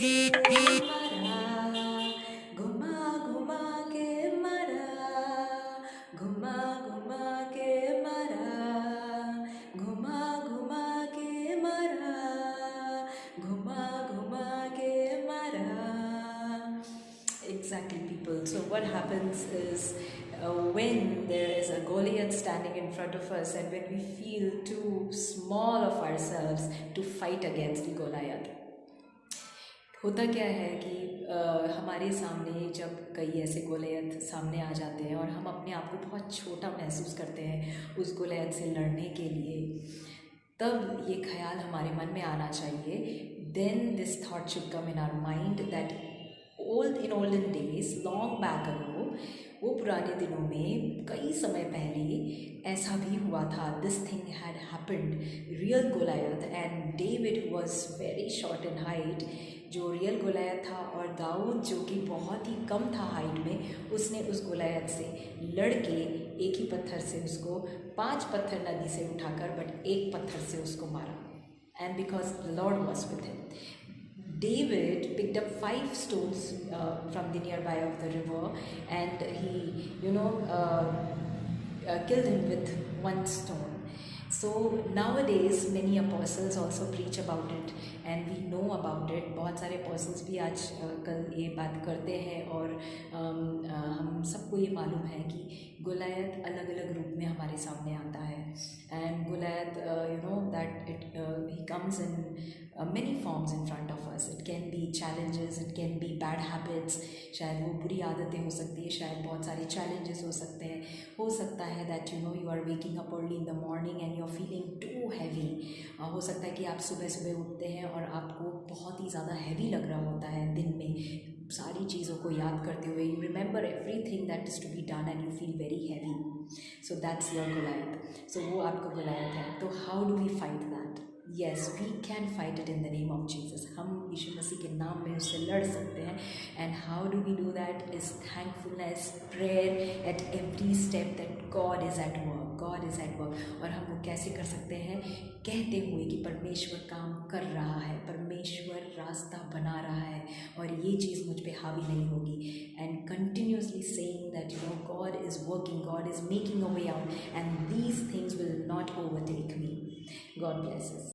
मरा घुमा घुमा के मरा घुमा घुमा के मरा घुमा घुमा के मरा घुमा घुमा के मरा. Exactly, people. So what happens is when there is a Goliath standing in front of us and when we feel too small of ourselves to fight against the Goliath, होता क्या है कि हमारे सामने जब कई ऐसे गोलियत सामने आ जाते हैं और हम अपने आप को बहुत छोटा महसूस करते हैं उस गोलियत से लड़ने के लिए, तब ये ख्याल हमारे मन में आना चाहिए. Then this thought should come in our mind that in olden days, long back ago, वो पुराने दिनों में कई समय पहले ऐसा भी हुआ था. This thing had happened. Real Goliath and David was very short in height, जो रियल गोलायत था, और दाऊद जो कि बहुत ही कम था हाइट में, उसने उस गोलायत से लड़ के एक ही पत्थर से उसको 5 पत्थर नदी से उठाकर बट एक पत्थर से उसको मारा. And because the Lord was with him, David picked up 5 stones from the nearby of the river, and he, killed him with 1 stone. So nowadays many apostles also preach about it and we know about it. बहुत सारे apostles भी आज कल ये बात करते हैं और हम सबको ये मालूम है कि गोलायत अलग अलग रूप में हमारे सामने आता है. And Goliath that he comes in many forms in front of us. It can be challenges, it can be bad habits. शायद वो बुरी आदतें हो सकती है, शायद बहुत सारे challenges हो सकते हैं. हो सकता है that you are waking up early in the morning and you're feeling too heavy. हो सकता है कि आप सुबह सुबह उठते हैं और आपको बहुत ही ज़्यादा हैवी लग रहा होता है दिन में सारी चीज़ों को याद करते हुए. You remember everything that is to be done and you feel very heavy. So that's your Goliath. So वो आपका Goliath है. तो how do we fight that? Yes, we can fight it in the name of Jesus. हम यीशु मसीह के नाम में उससे लड़ सकते हैं. And how do we do that? Is thankfulness, prayer at every step that God is at work. God is at work. और हम वो कैसे कर सकते हैं? कहते हुए कि परमेश्वर काम कर रहा है, परमेश्वर रास्ता बना रहा है और ये चीज़ मुझ पे हावी नहीं होगी. And continuously saying that God is working, God is making a way out, and these things will not overtake me. God bless us.